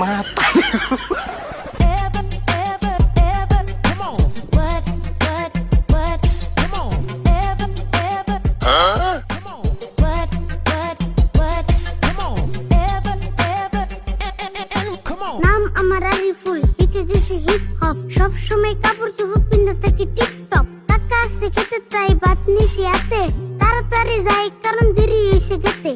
মাথা নাম আমার আরিফুল, শিখে গেছি হিপ হপ, সব সময় কাপড় চোপড় পিন্ধে থাকি টিপটপ। টাকা আছে খেতে চাই, ভাত নিছি হাতে, তাড়াতাড়ি যাই কারণ দেরি হয়েছে গেতে।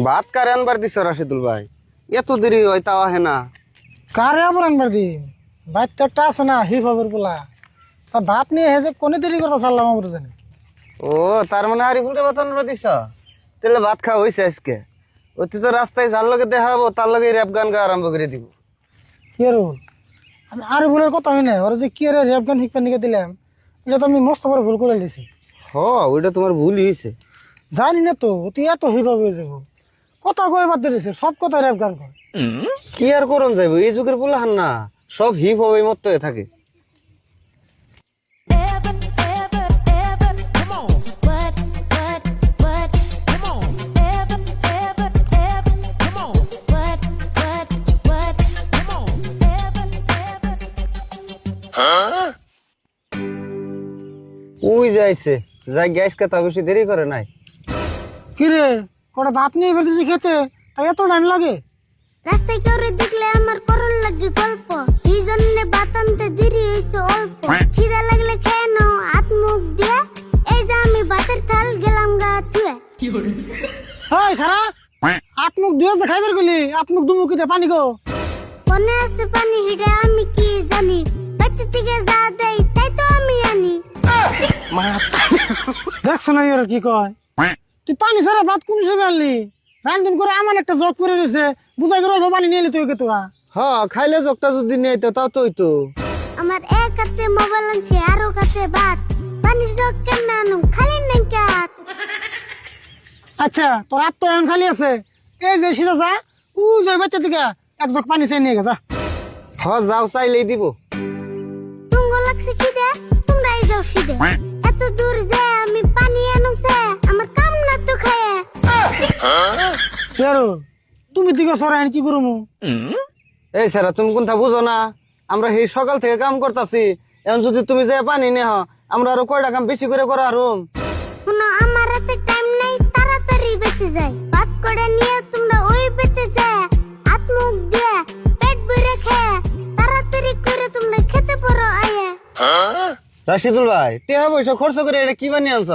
ভাত কারে আনবার দিছ রাশিদুল ভাই? এত দেরি হয় তাও আহে না। কারে আবার আনবার দি? বাইর তো একটা আছে না হিপ হপের পোলা, তা ভাত নিয়ে হেসে কোনে দেরি করতে চাললাম আমরা জানি। ও তার মানে আরিফুলকে ভাত আনবার দিছ? তাহলে ভাত খাওয়া হয়েছে আজকে। অতি তো রাস্তায় যার লগে দেখা হবো তার লগে র্যাপ গান গা আরম্ভ করে দিব। কে রুল? আমি আরে ভুলের কথা হয় না, ওরা যে কি রে র্যাপ গান শিখবার নিকে দিলাম, এটা তো আমি মস্ত বড় ভুল করে দিয়েছি। ওইটা তোমার ভুলই হয়েছে। জানি না তো অতি এত হিপ হপ হয়ে যাবো, কথা কয়ে বাদ দিয়েছে, সব কথা র্যাপ গান করে। কি আর করন যাইব, এই যুগের পোলাহান না সব হিপ হপ মত হয়ে থাকে। ওই যাইছে যাই গ্যাস কথা বেশি দেরি করে নাই। কি রে কটা ভাত নিয়ে ফেলতেছি খেতে, তাই এত টাইম লাগে? রাস্তায় কেউ দেখলে আমার করণ লাগে গল্প, এই জন্য ভাত আনতে দেরি হয়েছে অল্প। খিদা লাগলে খেয়ে নাও হাত মুখ দিয়ে, এই যে আমি ভাতের থাল গেলাম গা ধুয়ে। হাই খারা হাত মুখ ধুয়ে যে খাইবার গেলি, হাত মুখ দুমুখিতে পানি গো। মনে আছে পানি হিডে আমি কি জানি, বাইতে থেকে যা দেয় তাই তো আমি আনি। দেখছো না এর কি কয়? তুই পানি ছাড়া ভাত কোন হিসেবে আনলি? রান্ধন করে আমার একটা জগ করে রয়েছে, বুঝাই করে অল্প পানি নিয়ে এলি তুই তোয়া। খাইলে জগটা যদি নিয়ে আইতো তাও তো হইতো। আমার এক হাতে মোবাইল আনছে আরো কাছে ভাত, পানির জগ কেন আনুম খালি নাই কাত। আচ্ছা তোর হাত তো এখন খালি আছে, এই যে সিধা যা ও যে বাচ্চা দিকে এক জগ পানি চাই নিয়ে গেছা। যাও চাইলেই দিব। তুঙ্গ লাগছে খিদে, তোমরাই যাও সিদে। এত দূর যে আমি পানি আনুমছে, আমার কাম না তো খায়। কেরো তুমি দিকে সরাই কি করবো? এই স্যার তুমি কোনটা বুঝো না? আমরা এই সকাল থেকে কাম করতেছি, এখন যদি তুমি যে পানি নেহ আমরা আরো কয়টা কাম বেশি করে করা আরম। কোনো আমার হাতে টাইম নাই, তাড়াতাড়ি বেঁচে যায়। ভাত করে নিয়ে তোমরা ওই বেঁচে যায়, হাত মুখ দিয়ে পেট ভরে খেয়ে তাড়াতাড়ি করে তোমরা খেতে পারো আয়ে। রাশিদুল ভাই টেহা পয়সা খরচ করে এটা কি বানিয়ে আনছ?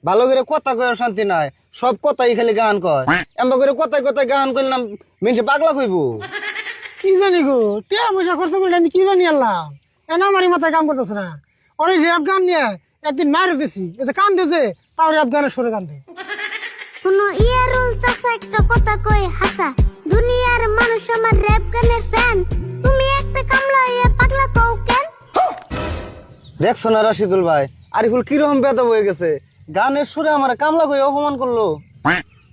ভালো করে কথা কয়ে শান্তি নাই, সব কথাই খালি গান কয়। এমন করে কথায় কথায় গান করলাম মিনসে পাগলা কইব। কি জানি গো, টিয়া পয়সা খরচ করে আমি কি জানি আনলাম, এনা আমারই মাথায় কাম করতেছে না। ওর র্যাপ গান নিয়ে একদিন মারে দিছি, এই যে কান দিয়েছে তাও র্যাপ গানের সরে কান দে। কোনো ইয়ারুল চাচা একটা কথা কই হাসা, দুনিয়ার মানুষ আমার র‍্যাপ গানের ফ্যান, তুমি একটা কামলা হয়ে পাগলা কও কেন? দেখছো না রাশিদুল ভাই আরিফুল কিরকম বেদব হয়ে গেছে, গানের সুরে আমার কামলা কই অপমান করলো।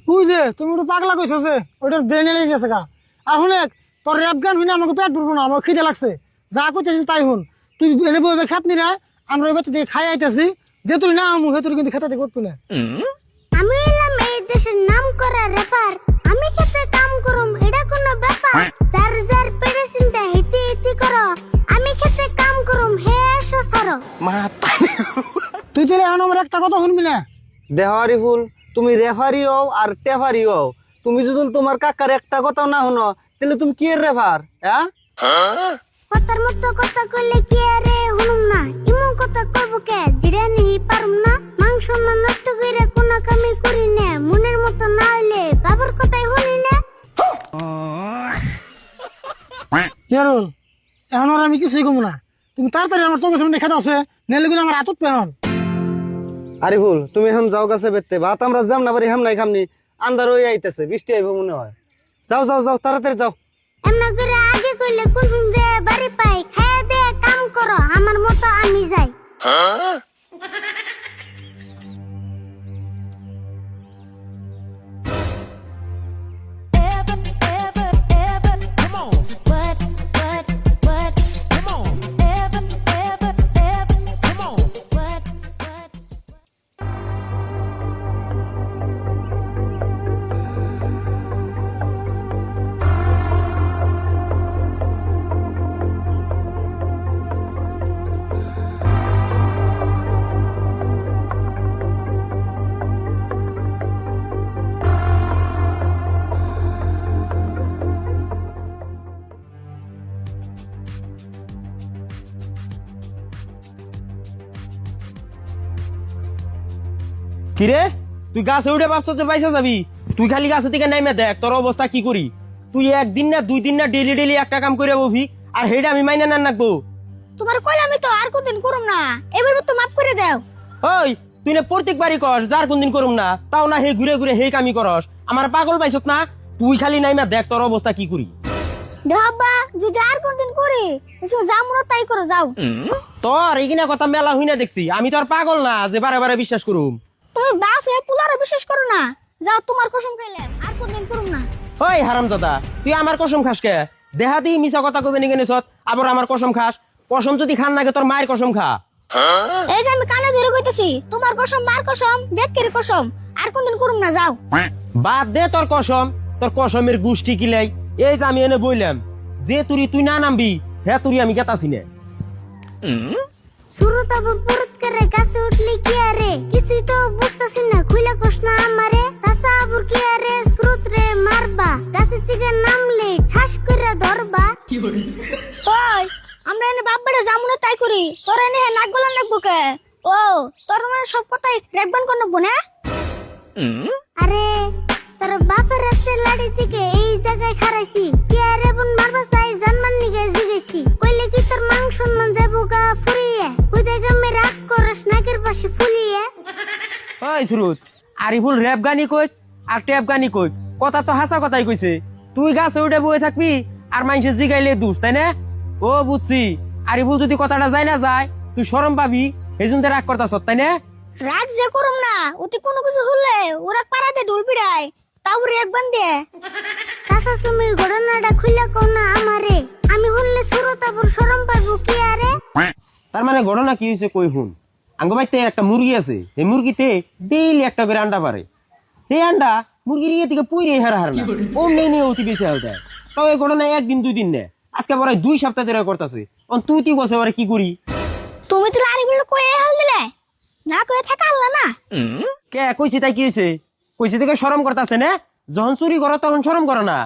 তুই যে তুমি একটু পাগলা কইছো যে ওইটার ব্রেনে লেগে গেছে গা। আর শুনেক তোর র্যাপ গান শুনে আমাকে পেট ভরবো না, আমার খিদে লাগছে, যা কইতেছিস তাই শুন। তুই এনে বইবে খাত নি না, আমরা ওই বাচ্চা থেকে খাই আইতেছি, যে তুই না আমু তুই কিন্তু খেতে করবি না। আমি এলাম এই দেশের নাম করা র্যাপার, আমি খেতে কাম করুম এটা কোনো ব্যাপার। যার যার পেটে চিন্তা হিতি হিতি করো, আমি খেতে কাম করুম হে এসো সারো। তুই তাহলে এখন আমার একটা কথা শুনবি না? দেহ আরিফুল তুমি রেফারি হও আর টেফারি হও, তুমি যদি তোমার কাকার একটা কথাও না শুনো তাহলে তুমি কি এর রেফার? হ্যাঁ কথার মতো কথা কইলে কি আরে হুনুম না, ইমন কথা কইব কে জিরা নিহি পারুম না। মাংস না নষ্ট কইরা কোন কামই করি না, মনের মতো না হইলে বাবার কথাই শুনি না। কেরুল এখন আর আমি কিছুই কমু না, তুমি তাড়াতাড়ি আমার চোখের সামনে খেতে আছে, নেলে কিন্তু আমার হাতত পেহন। আরিফুল তুমি এখন যাও গাছে বেরতে, ভাত আমরা যাম না পারি হাম নাই খামনি, আন্ধার হয়ে আইতেছে, বৃষ্টি আইব মনে হয়। যাও যাও যাও তাড়াতাড়ি যাও। এমনা করে আগে কইলে কুসুম যে বাড়ি পাই, খায়া দে কাম করো আমার মতো আমি যাই। কিরে তুই গাছে উঠে ভাবছ যে পয়সা যাবি? তুই খালি গাছে থেকে নাইমে দেখ তোর অবস্থা কি করি। তুই একদিন না দুই দিন না ডেলি ডেলি একটা কাম করে ববি, আর হেডা আমি মাইনা না রাখবো। তোমার কইলামই তো আর কোনদিন করুম না, এবার তো মাফ করে দাও। ওই তুই না প্রত্যেকবারই কস যার কোনদিন করুম না, তাও না হে ঘুরে ঘুরে হে কামি করস। আমার পাগল পাইছত না? তুই খালি নাইমা দেখ তোর অবস্থা কি করি। দেখাবা যদি আর কোনদিন করি যা মনে তাই করো যাও। তোর এইখানে কথা মেলা হই না দেখছি, আমি তো আর পাগল না যে বারে বারে বিশ্বাস করুম। তুমি বাপ হে পুলারে বিশ্বাস করো না, যাও তোমার কসম খাইলাম আর কোনদিন করুম না। ওই হারামজাদা তুই আমার কসম খাস কে? দেহা দি মিছা কথা কবে নিয়ে গেছত আবার আমার কসম খাস? কসম যদি খান নাগে তোর মায়ের কসম খা। এই যে আমি কানে ধরে কইতেছি তোমার কসম বার কসম বেকের কসম আর কোনদিন করুম না যাও। বাদ দে তোর কসম, তোর কসমের গুষ্টি কিলাই। এই যে আমি এনে বইলাম যে তুই না নামবি হ্যাঁ তুই আমি গেতাছি না। শুরু তাবর পুরুত করে গাছে উঠলি কি আরে কিছুই তো বুঝতাছি না, খুইলা কস না আমারে চাচা আবুর কি আরে সুরত রে মারবা গাছে থেকে নামলে ঠাস করে ধরবা। ওই আমরা এনে বাপ বেড়ে জামুনে তাই করি, তোর এনে নাক গলা নাকবো কে? ও তোর মানে সব কথাই রেখবান কোন নেবো না? আরে তোর বাপের আছে লাড়ি থেকে এই জায়গায় খারাইছি কি আরে বোন মারবা চাই জানমান নিগে জিগেছি কইলে কি তোর মান সম্মান যাবো গা ফুরিয়ে খুদে গামে রাগ করস নাকের পাশে ফুলিয়ে। ওই সুরুত আরিফুল র্যাপ গানি কই আর ট্যাপ গানি কই, কথা তো হাসা কথাই কইছে। তুই গাছে উঠে বয়ে থাকবি আর মানুষে জিগাইলে দুষ, তাই না? ও বুঝছি, আরিফুল যদি কথাটা যায় না যায় তুই শরম পাবি, এই জন্য রাগ করতাছ তাই না? রাগ যে করুম না ওতে কোনো কিছু হলে ওরা পাড়াতে ঢোল পিড়ায় তাও রেক বান্ধে। চাচা তুমি ঘটনাটা খুইলা কও না আমারে, আমি হলে সুরতাবর শরম পাবো কি আরে? তার মানে ঘটনা কি হয়েছে কই হুন। আঙ্গবাইতে একটা মুরগি আছে, এই মুরগিতে ডেইলি একটা করে আন্ডা পারে। এই আন্ডা মুরগির ইয়ে থেকে পুইরে হারা হার না ও নেই অতি বেশি হাল দেয়। তাও এই ঘটনা একদিন দুই দিন নে, আজকে পরে 2 সপ্তাহ ধরে করতেছে। তুই বসে পরে কি করি? তুমি তো লারি বলে কয়ে হাল দিলে না কয়ে থাকা আল্লাহ না। কে কইছি তাই কি হয়েছে? কইছি থেকে শরম করতেছে না? যখন চুরি করো তখন শরম করো না?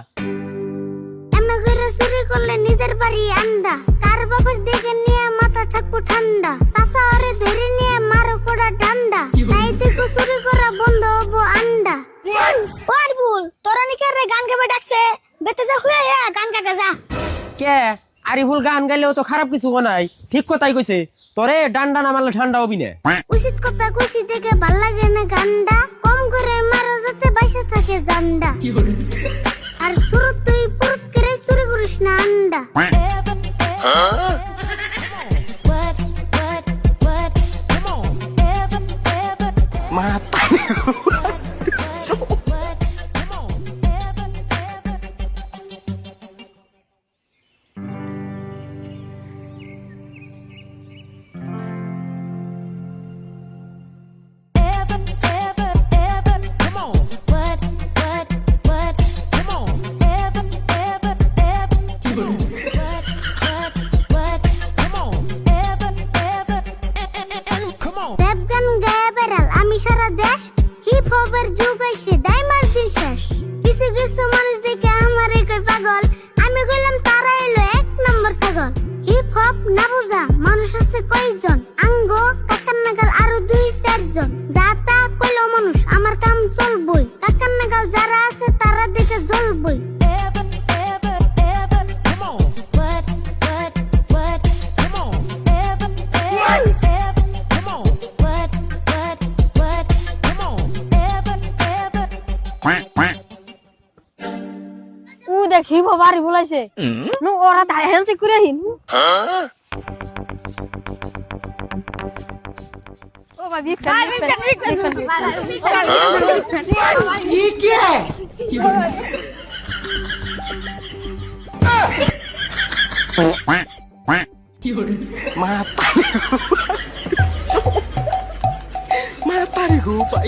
এমন করে চুরি করলে নিজের বাড়ি আন্ডা, কার বাপের দিকে নিয়ে মাথা থাকবো ঠান্ডা, চাচা আরে ধরে নিয়ে মারো কোড়া ডান্ডা, তাই দেখো চুরি করা বন্ধ হবো আন্ডা। ওর ভুল তোরা নিকে রে গান গাবে ডাকছে বেতে যা হুয়ে গান গাবে যা। কে আরিফুল গান গাইলেও তো খারাপ কিছু নাই, ঠিক কথাই কইছে। তোরে ডান্ডা না মারলে ঠান্ডা হবি না। উচিত কথা কইছি দেখে ভাল লাগে না গান্ডা, কম করে মারো যাতে বাইসে থাকে জান্ডা, আর শুরু তুই পুরুত করে চুরি করিস না আন্ডা। মাথা র‍্যাপ গান গায়ে বেড়াল আমি সারা দেশ, হিপ হপের যুগ এসে দাই মার্জিন শেষ, কিছু কিছু মানুষ দেখে আমার কই পাগল, আমি কইলাম তারা এলো 1 নম্বর ছাগল। হিপ হপ না বুঝা মানুষ আছে কয়জন, আঙ্গ কাকার নাগাল আরো 2-4 জন, যা তা কইলো মানুষ আমার কাম চলবই, কাকার নাগাল যারা আছে তারা দেখে জ্বলবই। ও দেখি বাবারি বলাইছে নু ওরা তাই হ্যান্সি করে হিন বাবা বিখান Mata nih gue, Pak.